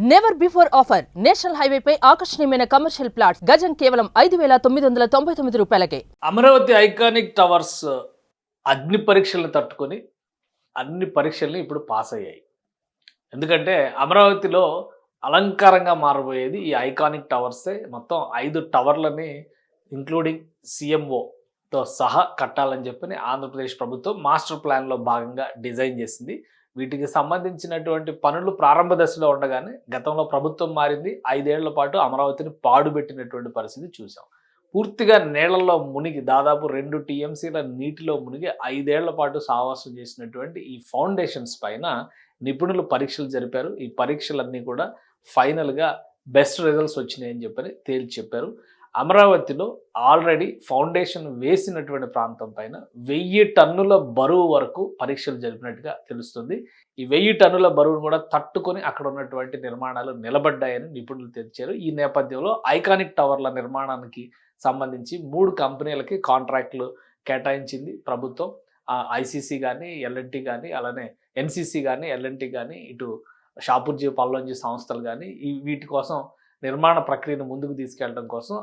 Never before offer national highway పై ఆకర్షణీయమైన commercial plots గజం కేవలం 5,999 రూపాయలకే. అమరావతి ఐకానిక్ టవర్స్ అగ్ని పరీక్షలను తట్టుకొని అన్ని పరీక్షల్ని ఇప్పుడు పాస్ అయ్యాయి. ఎందుకంటే అమరావతిలో అలంకారంగా మారబోయేది ఈ ఐకానిక్ టవర్సే. మొత్తం 5 టవర్లని ఇంక్లూడింగ్ CMOతో సహా కట్టాలని చెప్పని ఆంధ్రప్రదేశ్ ప్రభుత్వం మాస్టర్ ప్లాన్లో భాగంగా డిజైన్ చేసింది. వీటికి సంబంధించినటువంటి పనులు ప్రారంభ దశలో ఉండగానే గతంలో ప్రభుత్వం మారింది. 5 ఏళ్ల పాటు అమరావతిని పాడుబెట్టినటువంటి పరిస్థితి చూసాం. పూర్తిగా నీళ్లలో మునిగి దాదాపు 2 TMCల నీటిలో మునిగి 5 ఏళ్ల పాటు సావాసం చేసినటువంటి ఈ ఫౌండేషన్స్ పైన నిపుణులు పరీక్షలు జరిపారు. ఈ పరీక్షలన్నీ కూడా ఫైనల్గా బెస్ట్ రిజల్ట్స్ వచ్చినాయని చెప్పని తేల్చి చెప్పారు. అమరావతిలో ఆల్రెడీ ఫౌండేషన్ వేసినటువంటి ప్రాంతం పైన 1000 టన్నుల బరువు వరకు పరీక్షలు జరిపినట్టుగా తెలుస్తుంది. ఈ 1000 టన్నుల బరువును కూడా తట్టుకొని అక్కడ ఉన్నటువంటి నిర్మాణాలు నిలబడ్డాయని నిపుణులు తెలిచారు. ఈ నేపథ్యంలో ఐకానిక్ టవర్ల నిర్మాణానికి సంబంధించి 3 కంపెనీలకి కాంట్రాక్టులు కేటాయించింది ప్రభుత్వం. ICC కానీ, L&T కానీ, అలానే NCC కానీ, L&T కానీ, ఇటు షాపూర్జీ పల్లంజీ సంస్థలు కానీ వీటి కోసం నిర్మాణ ప్రక్రియను ముందుకు తీసుకెళ్లడం కోసం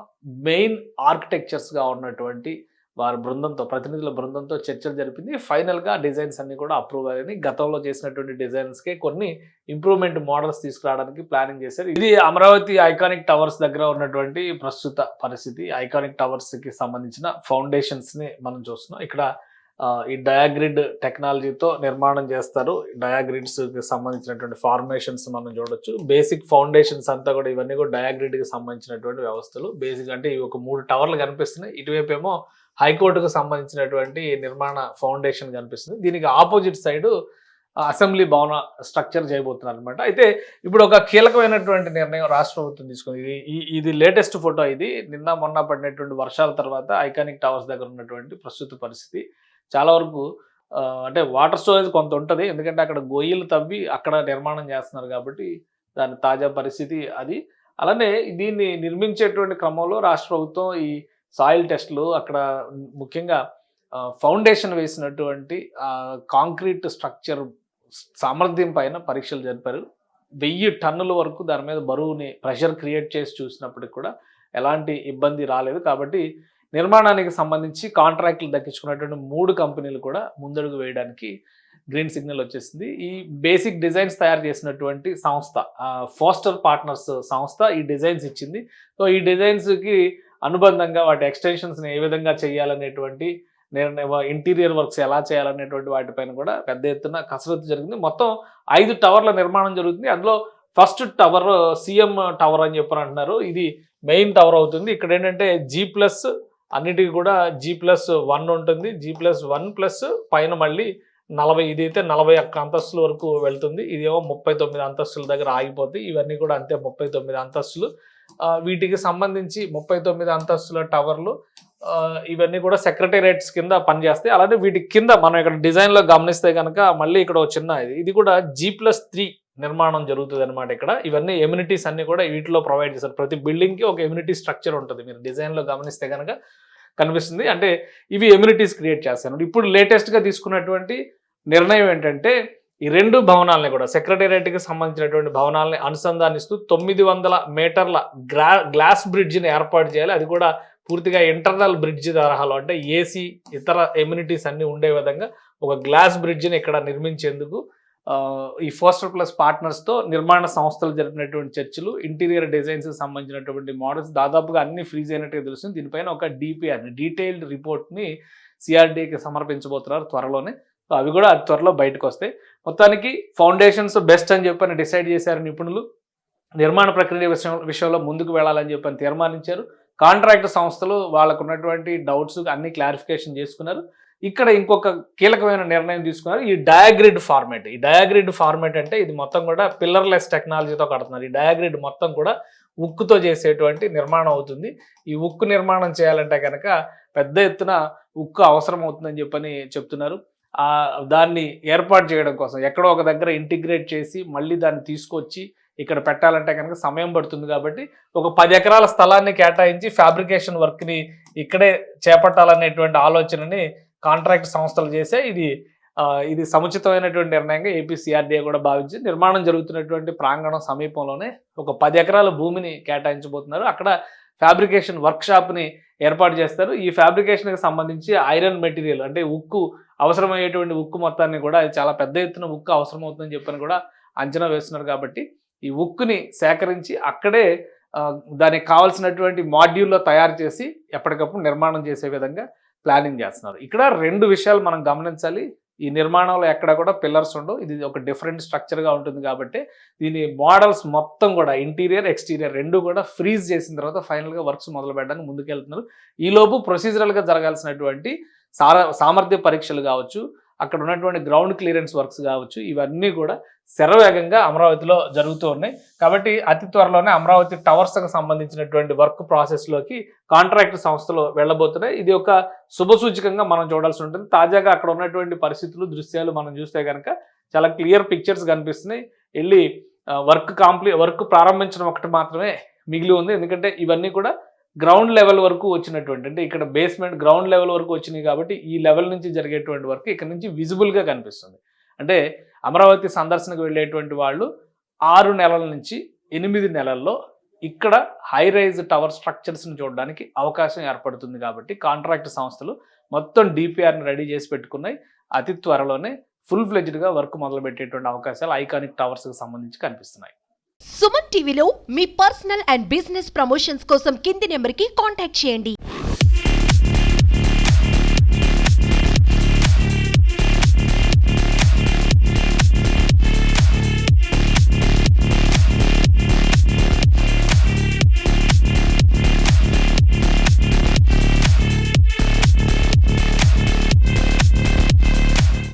మెయిన్ ఆర్కిటెక్చర్స్గా ఉన్నటువంటి వారి బృందంతో, ప్రతినిధుల బృందంతో చర్చలు జరిపింది. ఫైనల్గా డిజైన్స్ అన్ని కూడా అప్రూవ్ అయ్యాయి. గతంలో చేసినటువంటి డిజైన్స్కే కొన్ని ఇంప్రూవ్మెంట్ మోడల్స్ తీసుకురావడానికి ప్లానింగ్ చేశారు. ఇది అమరావతి ఐకానిక్ టవర్స్ దగ్గర ఉన్నటువంటి ప్రస్తుత పరిస్థితి. ఐకానిక్ టవర్స్కి సంబంధించిన ఫౌండేషన్స్ని మనం చూస్తున్నాం. ఇక్కడ ఈ డయాగ్రిడ్ టెక్నాలజీతో నిర్మాణం చేస్తారు. డయాగ్రిడ్స్కి సంబంధించినటువంటి ఫార్మేషన్స్ మనం చూడొచ్చు. బేసిక్ ఫౌండేషన్స్ అంతా కూడా ఇవన్నీ కూడా డయాగ్రిడ్కి సంబంధించినటువంటి వ్యవస్థలు. బేసిక్ అంటే ఇవి ఒక 3 టవర్లు కనిపిస్తున్నాయి. ఇటువైపు ఏమో హైకోర్టుకు సంబంధించినటువంటి నిర్మాణ ఫౌండేషన్ కనిపిస్తుంది. దీనికి ఆపోజిట్ సైడ్ అసెంబ్లీ భవన స్ట్రక్చర్ చేయబోతున్నారు అనమాట. అయితే ఇప్పుడు ఒక కీలకమైనటువంటి నిర్ణయం రాష్ట్ర ప్రభుత్వం తీసుకుంది. ఇది లేటెస్ట్ ఫోటో. ఇది నిన్న మొన్న పడినటువంటి వర్షాల తర్వాత ఐకానిక్ టవర్స్ దగ్గర ఉన్నటువంటి ప్రస్తుత పరిస్థితి. చాలా వరకు అంటే వాటర్ స్టోరేజ్ కొంత ఉంటుంది. ఎందుకంటే అక్కడ గొయ్యలు తవ్వి అక్కడ నిర్మాణం చేస్తున్నారు కాబట్టి దాని తాజా పరిస్థితి అది. అలానే దీన్ని నిర్మించేటువంటి క్రమంలో రాష్ట్ర ప్రభుత్వం ఈ సాయిల్ టెస్టులు, అక్కడ ముఖ్యంగా ఫౌండేషన్ వేసినటువంటి కాంక్రీట్ స్ట్రక్చర్ సామర్థ్యం పైన పరీక్షలు జరిపారు. 1000 టన్నుల వరకు దాని మీద బరువుని ప్రెషర్ క్రియేట్ చేసి చూసినప్పటికి కూడా ఎలాంటి ఇబ్బంది రాలేదు. కాబట్టి నిర్మాణానికి సంబంధించి కాంట్రాక్టులు దక్కించుకున్నటువంటి 3 కంపెనీలు కూడా ముందడుగు వేయడానికి గ్రీన్ సిగ్నల్ వచ్చేసింది. ఈ బేసిక్ డిజైన్స్ తయారు చేసినటువంటి సంస్థ ఫోస్టర్ పార్ట్నర్స్ సంస్థ ఈ డిజైన్స్ ఇచ్చింది. సో ఈ డిజైన్స్కి అనుబంధంగా వాటి ఎక్స్టెన్షన్స్ని ఏ విధంగా చేయాలనేటువంటి ఇంటీరియర్ వర్క్స్ ఎలా చేయాలనేటువంటి వాటిపైన కూడా పెద్ద ఎత్తున కసరత్తు జరిగింది. మొత్తం 5 టవర్ల నిర్మాణం జరుగుతుంది. అందులో ఫస్ట్ టవర్ CM టవర్ అని చెప్పని అంటున్నారు. ఇది మెయిన్ టవర్ అవుతుంది. ఇక్కడ ఏంటంటే G+ అన్నిటికీ కూడా G+1 ఉంటుంది. G+1+ పైన మళ్ళీ 40, ఇదైతే 41 అంతస్తుల వరకు వెళ్తుంది. ఇదేమో 39 అంతస్తుల దగ్గర ఆగిపోతుంది. ఇవన్నీ కూడా అంతే 39 అంతస్తులు. వీటికి సంబంధించి 39 అంతస్తుల టవర్లు ఇవన్నీ కూడా సెక్రటేరియట్స్ కింద పనిచేస్తాయి. అలానే వీటి కింద మనం ఇక్కడ డిజైన్లో గమనిస్తే కనుక మళ్ళీ ఇక్కడ ఒక చిన్న ఇది కూడా G+3 నిర్మాణం జరుగుతుంది అనమాట. ఇక్కడ ఇవన్నీ ఎమ్యూనిటీస్ అన్ని కూడా వీటిలో ప్రొవైడ్ చేస్తారు. ప్రతి బిల్డింగ్కి ఒక ఎమ్యూనిటీ స్ట్రక్చర్ ఉంటుంది. మీరు డిజైన్లో గమనిస్తే కనుక కనిపిస్తుంది. అంటే ఇవి ఎమ్యూనిటీస్ క్రియేట్ చేస్తారు. ఇప్పుడు లేటెస్ట్గా తీసుకున్నటువంటి నిర్ణయం ఏంటంటే ఈ 2 భవనాలని కూడా సెక్రటేరియట్కి సంబంధించినటువంటి భవనాలని అనుసంధానిస్తూ 900 మీటర్ల గ్లాస్ బ్రిడ్జిని ఏర్పాటు చేయాలి. అది కూడా పూర్తిగా ఇంటర్నల్ బ్రిడ్జ్ తరహాలో, అంటే AC ఇతర ఎమ్యూనిటీస్ అన్ని ఉండే విధంగా ఒక గ్లాస్ బ్రిడ్జిని ఇక్కడ నిర్మించేందుకు ఈ ఫోస్టర్ ప్లస్ పార్ట్నర్స్తో నిర్మాణ సంస్థలు జరిపినటువంటి చర్చలు, ఇంటీరియర్ డిజైన్స్కి సంబంధించినటువంటి మోడల్స్ దాదాపుగా అన్ని ఫ్రీజ్ అయినట్టుగా తెలుస్తుంది. దీనిపైన ఒక DPR డీటెయిల్డ్ రిపోర్ట్ని CRDAకి సమర్పించబోతున్నారు త్వరలోనే. అవి కూడా త్వరలో బయటకు వస్తాయి. మొత్తానికి ఫౌండేషన్స్ బెస్ట్ అని చెప్పని డిసైడ్ చేశారు నిపుణులు. నిర్మాణ ప్రక్రియ విషయంలో ముందుకు వెళ్ళాలని చెప్పని తీర్మానించారు. కాంట్రాక్ట్ సంస్థలు వాళ్ళకు ఉన్నటువంటి డౌట్స్ అన్ని క్లారిఫికేషన్ చేసుకున్నారు. ఇక్కడ ఇంకొక కీలకమైన నిర్ణయం తీసుకున్నారు. ఈ డయాగ్రిడ్ ఫార్మేట్ అంటే ఇది మొత్తం కూడా పిల్లర్లెస్ టెక్నాలజీతో కడుతున్నారు. ఈ డయాగ్రిడ్ మొత్తం కూడా ఉక్కుతో చేసేటువంటి నిర్మాణం అవుతుంది. ఈ ఉక్కు నిర్మాణం చేయాలంటే కనుక పెద్ద ఎత్తున ఉక్కు అవసరం అవుతుందని చెప్పని చెప్తున్నారు. దాన్ని ఏర్పాటు చేయడం కోసం ఎక్కడో ఒక దగ్గర ఇంటిగ్రేట్ చేసి మళ్ళీ దాన్ని తీసుకొచ్చి ఇక్కడ పెట్టాలంటే కనుక సమయం పడుతుంది. కాబట్టి ఒక 10 ఎకరాల స్థలాన్ని కేటాయించి ఫ్యాబ్రికేషన్ వర్క్ని ఇక్కడే చేపట్టాలనేటువంటి ఆలోచనని కాంట్రాక్ట్ సంస్థలు చేసే ఇది ఇది సముచితమైనటువంటి నిర్ణయంగా ఏపీ సిఆర్డీఏ కూడా భావించి నిర్మాణం జరుగుతున్నటువంటి ప్రాంగణం సమీపంలోనే ఒక 10 ఎకరాల భూమిని కేటాయించబోతున్నారు. అక్కడ ఫ్యాబ్రికేషన్ వర్క్షాప్ని ఏర్పాటు చేస్తారు. ఈ ఫ్యాబ్రికేషన్కి సంబంధించి ఐరన్ మెటీరియల్ అంటే ఉక్కు అవసరమయ్యేటువంటి ఉక్కు మొత్తాన్ని కూడా చాలా పెద్ద ఎత్తున ఉక్కు అవసరమవుతుందని చెప్పని కూడా అంచనా వేస్తున్నారు. కాబట్టి ఈ ఉక్కుని సేకరించి అక్కడే దానికి కావాల్సినటువంటి మాడ్యూల్లో తయారు చేసి ఎప్పటికప్పుడు నిర్మాణం చేసే విధంగా ప్లానింగ్ చేస్తున్నారు. ఇక్కడ 2 విషయాలు మనం గమనించాలి. ఈ నిర్మాణంలో ఎక్కడ కూడా పిల్లర్స్ ఉండవు. ఇది ఒక డిఫరెంట్ స్ట్రక్చర్గా ఉంటుంది కాబట్టి దీని మోడల్స్ మొత్తం కూడా ఇంటీరియర్ ఎక్స్టీరియర్ 2 కూడా ఫ్రీజ్ చేసిన తర్వాత ఫైనల్గా వర్క్స్ మొదలు పెట్టడానికి ముందుకెళ్తున్నారు. ఈలోపు ప్రొసీజరల్గా జరగాల్సినటువంటి సామర్థ్య పరీక్షలు కావచ్చు, అక్కడ ఉన్నటువంటి గ్రౌండ్ క్లియరెన్స్ వర్క్స్ కావచ్చు, ఇవన్నీ కూడా శరవేగంగా అమరావతిలో జరుగుతూ ఉన్నాయి. కాబట్టి అతి త్వరలోనే అమరావతి టవర్స్కి సంబంధించినటువంటి వర్క్ ప్రాసెస్లోకి కాంట్రాక్ట్ సంస్థలు వెళ్ళబోతున్నాయి. ఇది ఒక శుభసూచకంగా మనం చూడాల్సి ఉంటుంది. తాజాగా అక్కడ ఉన్నటువంటి పరిస్థితులు దృశ్యాలు మనం చూస్తే కనుక చాలా క్లియర్ పిక్చర్స్ కనిపిస్తున్నాయి. వెళ్ళి వర్క్ ప్రారంభించడం ఒకటి మాత్రమే మిగిలి ఉంది. ఎందుకంటే ఇవన్నీ కూడా గ్రౌండ్ లెవెల్ వరకు వచ్చినటువంటి, అంటే ఇక్కడ బేస్మెంట్ గ్రౌండ్ లెవెల్ వరకు వచ్చినాయి కాబట్టి ఈ లెవెల్ నుంచి జరిగేటువంటి వర్క్ ఇక్కడ నుంచి విజిబుల్గా కనిపిస్తుంది. అంటే అమరావతి సందర్శనకు వెళ్ళేటువంటి వాళ్ళు 6 నెలల నుంచి 8 నెలల్లో ఇక్కడ హై రైజ్ టవర్ స్ట్రక్చర్స్ని చూడడానికి అవకాశం ఏర్పడుతుంది. కాబట్టి కాంట్రాక్ట్ సంస్థలు మొత్తం డిపిఆర్ని రెడీ చేసి పెట్టుకున్నాయి. అతి త్వరలోనే ఫుల్ ఫ్లెడ్జ్డ్గా వర్క్ మొదలుపెట్టేటువంటి అవకాశాలు ఐకానిక్ టవర్స్కి సంబంధించి కనిపిస్తున్నాయి. సుమన్ టీవీలో మీ పర్సనల్ అండ్ బిజినెస్ ప్రమోషన్స్ కోసం కింది నెంబర్కి కాంటాక్ట్ చేయండి.